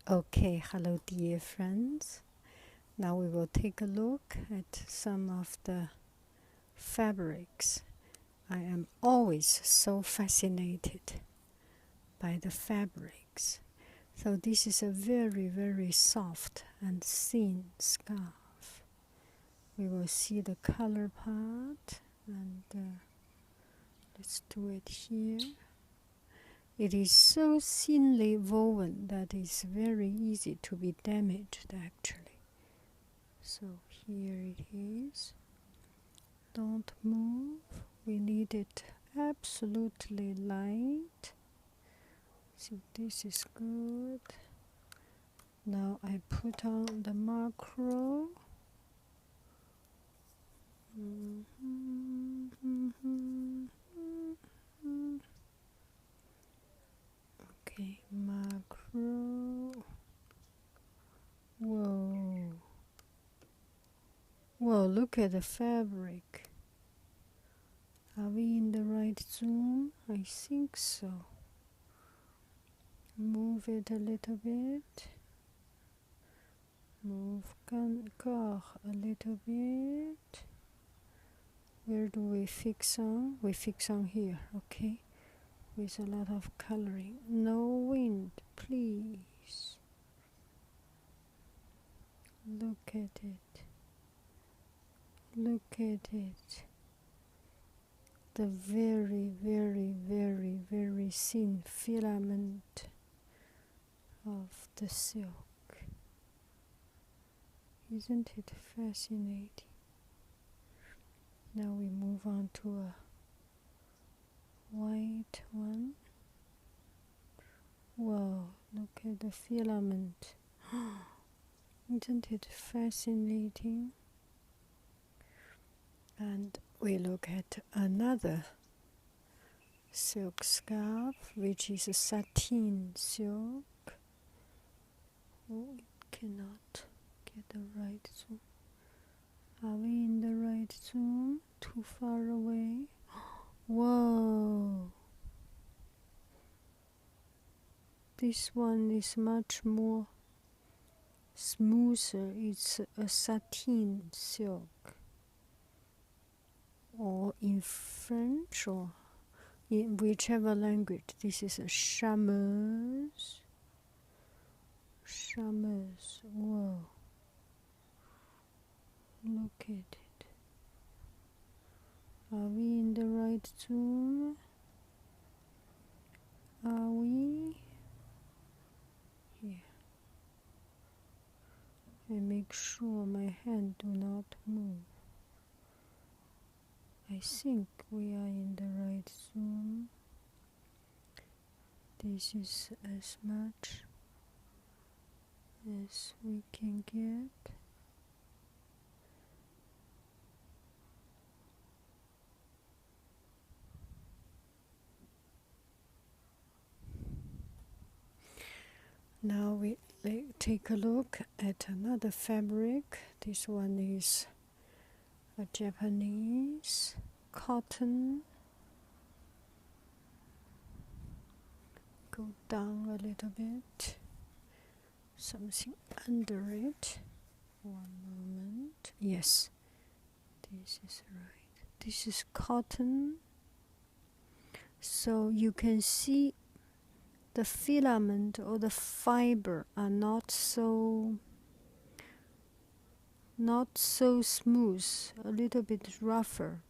Okay, hello dear friends. Now we will take a look at some of the fabrics. I am always so fascinated by the fabrics. So this is a very, very soft and thin scarf. We will see the color part, and let's do it here. It is so thinly woven that it's very easy to be damaged actually. So here it is. Don't move. We need it absolutely light. So this is good. Now I put on the macro. Okay, macro. Whoa. Whoa, look at the fabric. Are we in the right zoom? I think so. Move it a little bit. Move encore a little bit. Where do we fix on? We fix on here, okay? With a lot of coloring. No wind, please. Look at it. Look at it. The very, very, very, very thin filament of the silk. Isn't it fascinating? Now we move on to a white one. Wow, look at the filament. Isn't it fascinating? And we look at another silk scarf, which is a satin silk. Oh, it cannot get the right zoom. Are we in the right zoom? Too far away? Whoa! This one is much more smoother. It's a satin silk. Or in French or in whichever language, this is a chameuse. Chameuse. Whoa. Look at it. Are we in the right zoom? Are we? Here. And make sure my hand do not move. I think we are in the right zoom. This is as much as we can get. Now we take a look at another fabric. This one is a Japanese cotton. Go down a little bit. Something under it. One moment. Yes, this is right. This is cotton. So you can see the filament or the fiber are not so smooth, a little bit rougher.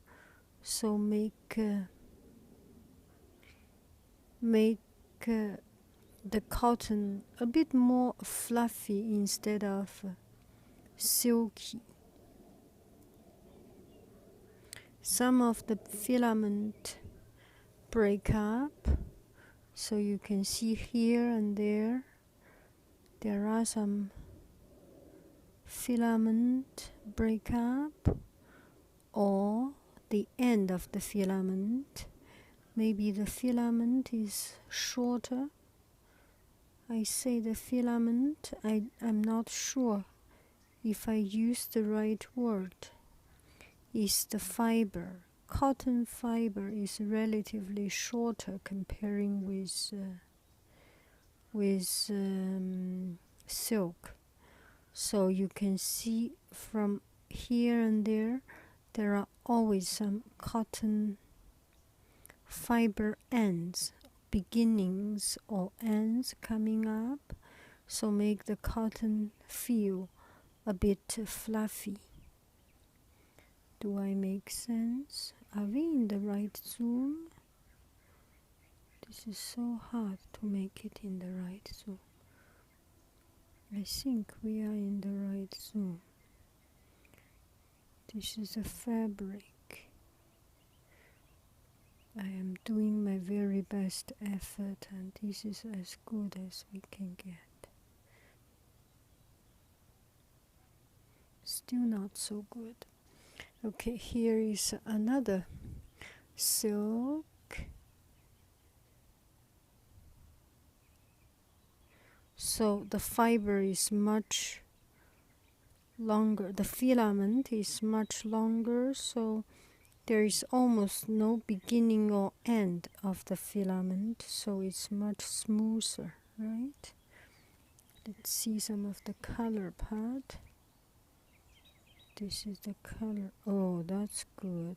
So make the cotton a bit more fluffy instead of silky. Some of the filament break up, so you can see here and there are some filament break up, or the end of the filament. Maybe the filament is shorter. I say the filament, I'm not sure if I use the right word. Is the fiber. Cotton fiber is relatively shorter comparing with silk. So you can see from here and there are always some cotton fiber ends, beginnings or ends coming up, so make the cotton feel a bit fluffy. Do I make sense? Are we in the right zoom? This is so hard to make it in the right zoom. I think we are in the right zoom. This is a fabric. I am doing my very best effort, and this is as good as we can get. Still not so good. Okay, here is another silk. So the fiber is much longer, the filament is much longer, so there is almost no beginning or end of the filament, so it's much smoother, right? Let's see some of the color part. This is the color. Oh, that's good.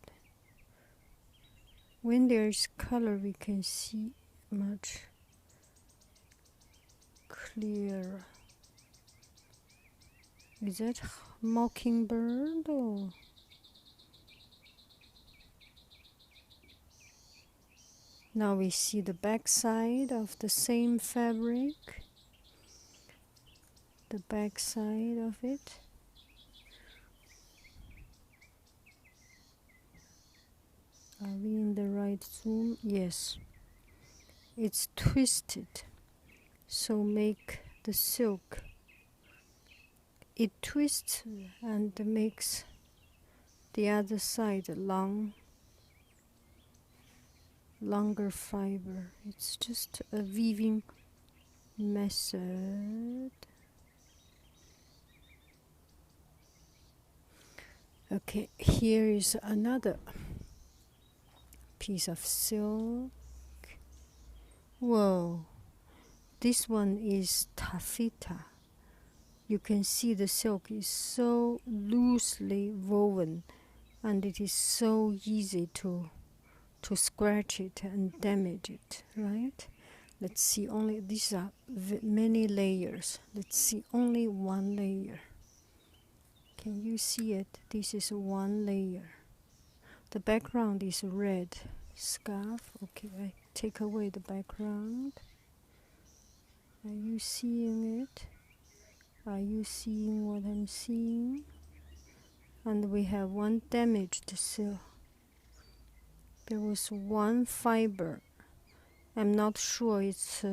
When there is color, we can see much clearer. Is that mockingbird or? Now we see the back side of the same fabric. The back side of it. Are we in the right zoom? Yes. It's twisted, so make the silk. It twists and makes the other side longer fiber. It's just a weaving method. Okay, here is another piece of silk. Whoa, this one is taffeta. You can see the silk is so loosely woven, and it is so easy to scratch it and damage it, right? Let's see, only these are many layers. Let's see only one layer. Can you see it? This is one layer. The background is red scarf. Okay, I take away the background. Are you seeing it? Are you seeing what I'm seeing? And we have one damaged silk. There was one fiber. I'm not sure it's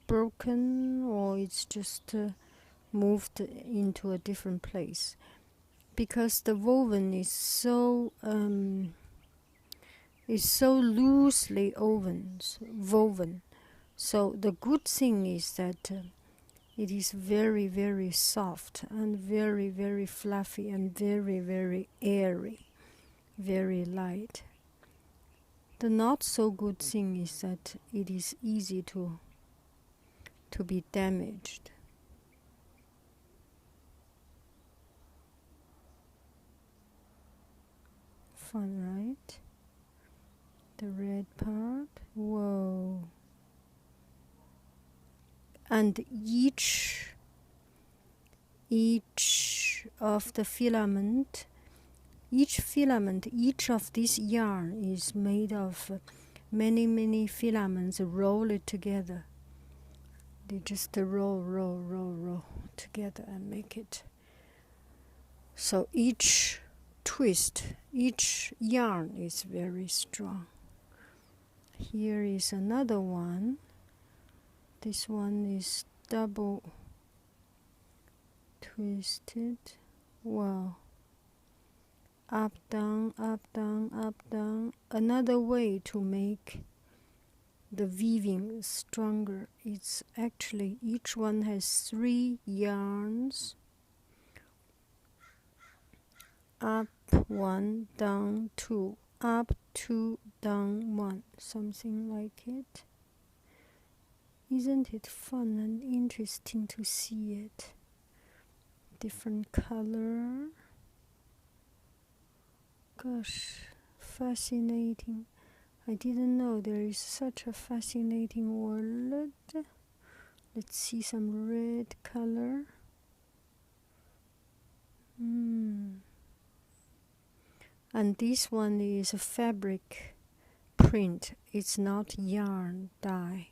broken or it's just moved into a different place, because the woven is so loosely woven. So the good thing is that it is very, very soft and very, very fluffy and very, very airy, very light. The not so good thing is that it is easy to be damaged. Fun, right? The red part. Whoa. And each of the filament, each of this yarn is made of many filaments rolled together. They just roll together and make it. So each twist, each yarn is very strong. Here is another one. This one is double twisted. Wow. Up, down, up, down, up, down. Another way to make the weaving stronger. It's actually each one has 3 yarns. Up 1, down 2, up 2, down 1, something like it. Isn't it fun and interesting to see it? Different color. Gosh, fascinating. I didn't know there is such a fascinating world. Let's see some red color. And this one is a fabric print. It's not yarn dye.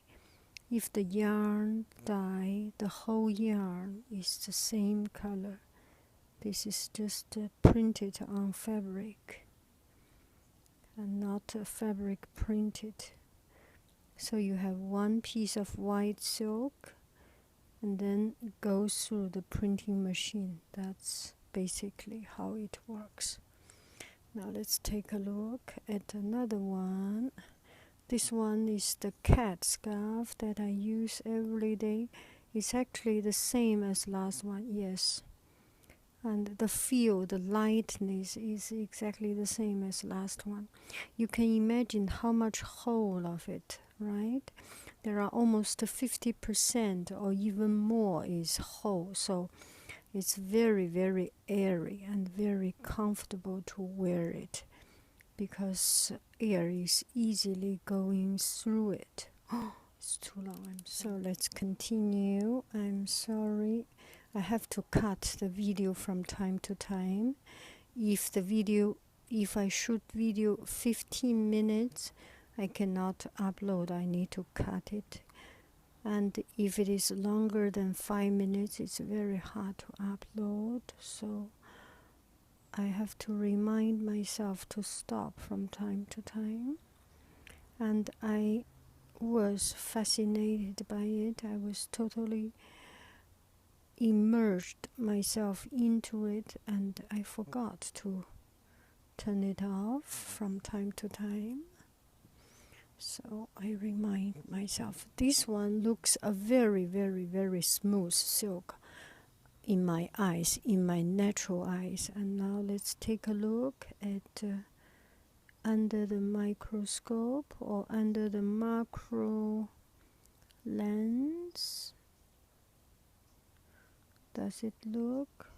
If the yarn dye, the whole yarn is the same color. This is just printed on fabric and not fabric printed. So you have one piece of white silk and then goes through the printing machine. That's basically how it works. Now let's take a look at another one. This one is the cat scarf that I use every day. It's actually the same as last one, yes. And the feel, the lightness is exactly the same as last one. You can imagine how much whole of it, right? There are almost 50% or even more is whole. So it's very, very airy and very comfortable to wear it because air is easily going through it. Oh, it's too long. So let's continue. I'm sorry. I have to cut the video from time to time. If I shoot video 15 minutes, I cannot upload. I need to cut it. And if it is longer than 5 minutes, it's very hard to upload. So I have to remind myself to stop from time to time. And I was fascinated by it. I was totally immersed myself into it, and I forgot to turn it off from time to time. So I remind myself. This one looks a very, very, very smooth silk in my eyes, in my natural eyes. And now let's take a look at under the microscope or under the macro lens. Does it look?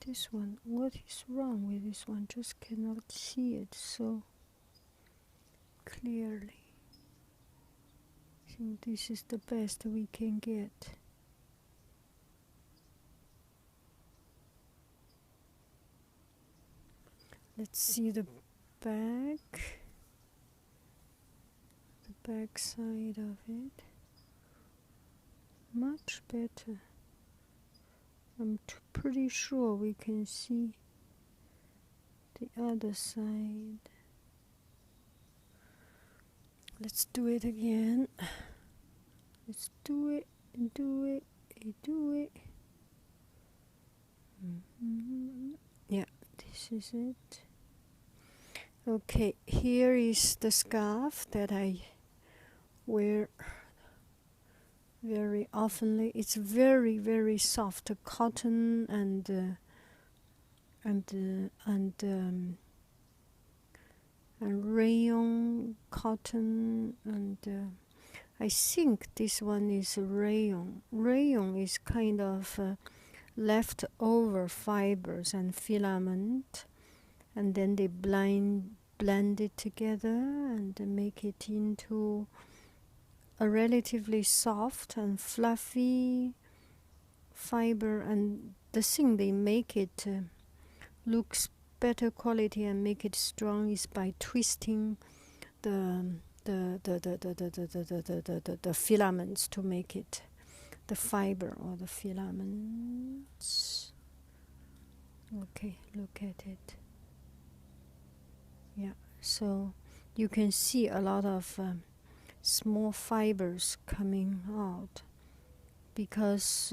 This one, what is wrong with this one? Just cannot see it so clearly. I think this is the best we can get. Let's see the back side of it. Much better. I'm pretty sure we can see the other side. Let's do it again. Let's do it, do it, do it. Yeah, this is it. Okay, here is the scarf that I wear very oftenly. It's very, very soft cotton and rayon cotton, and I think this one is rayon. Rayon is kind of leftover fibers and filament, and then they blend it together and make it into a relatively soft and fluffy fiber. And the thing they make it looks better quality and make it strong is by twisting the filaments to make it the fiber or the filaments. Okay, look at it. Yeah, so you can see a lot of small fibers coming out because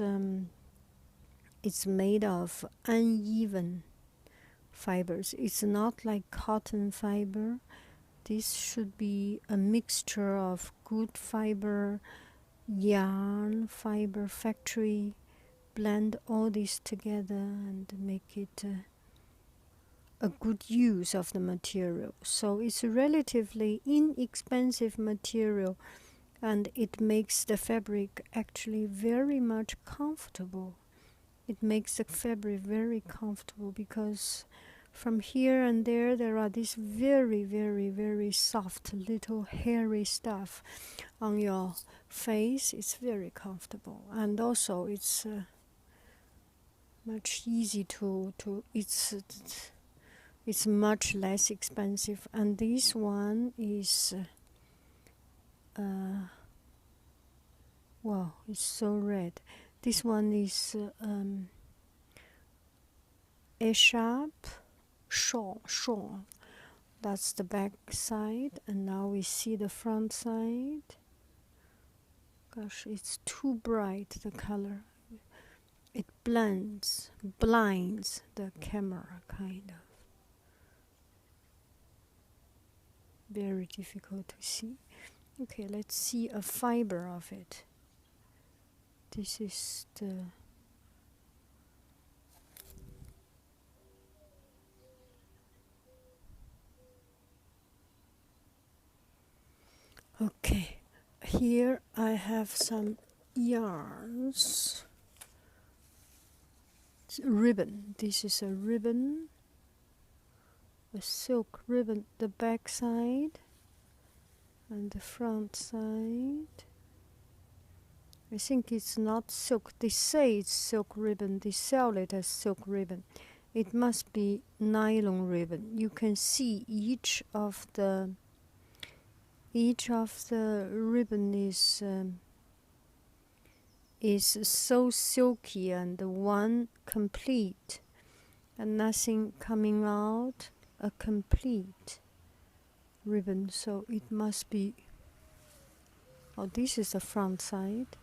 it's made of uneven fibers. It's not like cotton fiber. This should be a mixture of good fiber, yarn fiber, factory blend all this together and make it a good use of the material. So it's a relatively inexpensive material, and it makes the fabric actually very much comfortable. It makes the fabric very comfortable because from here and there are these very, very, very soft little hairy stuff on your face. It's very comfortable, and also it's much easy to it's much less expensive. And this one is wow, it's so red. This one is écharpe shawl. That's the back side, and now we see the front side. Gosh, it's too bright, the color. It blinds the camera, kind of. Very difficult to see. Okay, let's see a fiber of it. This is the okay. Here I have some yarns. It's a ribbon. This is a ribbon, a silk ribbon. The back side and the front side. I think it's not silk. They say it's silk ribbon. They sell it as silk ribbon. It must be nylon ribbon. You can see each of the ribbon is so silky, and one complete, and nothing coming out, a complete ribbon. So it must be, oh, this is the front side,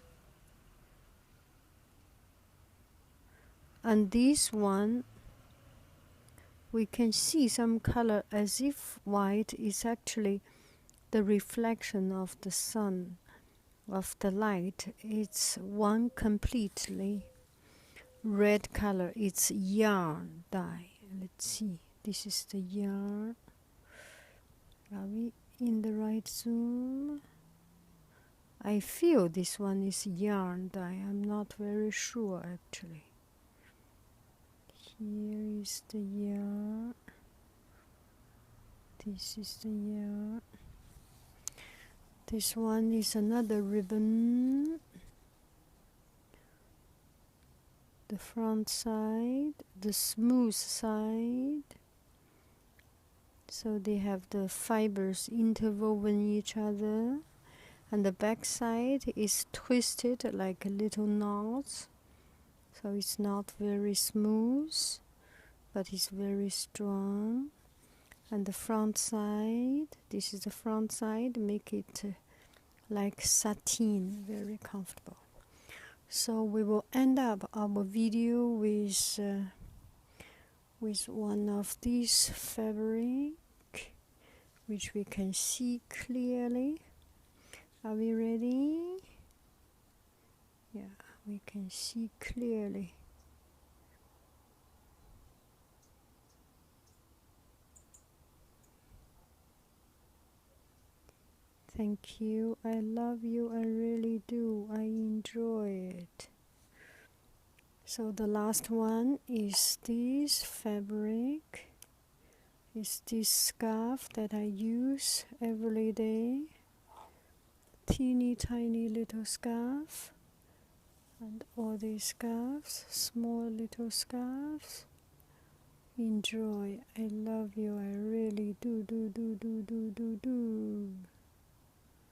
and this one we can see some color as if white is actually the reflection of the sun, of the light. It's one completely red color. It's yarn dye. Let's see. This is the yarn. Are we in the right zoom? I feel this one is yarn dye. I'm not very sure actually. Here is the yarn. This is the yarn. This one is another ribbon. The front side, the smooth side. So they have the fibers interwoven each other. And the back side is twisted like a little knots. So it's not very smooth, but it's very strong. And the front side, this is the front side, make it like satin, very comfortable. So we will end up our video with one of these fabric, which we can see clearly. Are we ready? Yeah, we can see clearly. Thank you. I love you. I really do. I enjoy it. So the last one is this fabric. It's this scarf that I use every day. Teeny tiny little scarf. And all these scarves, small little scarves. Enjoy. I love you. I really do.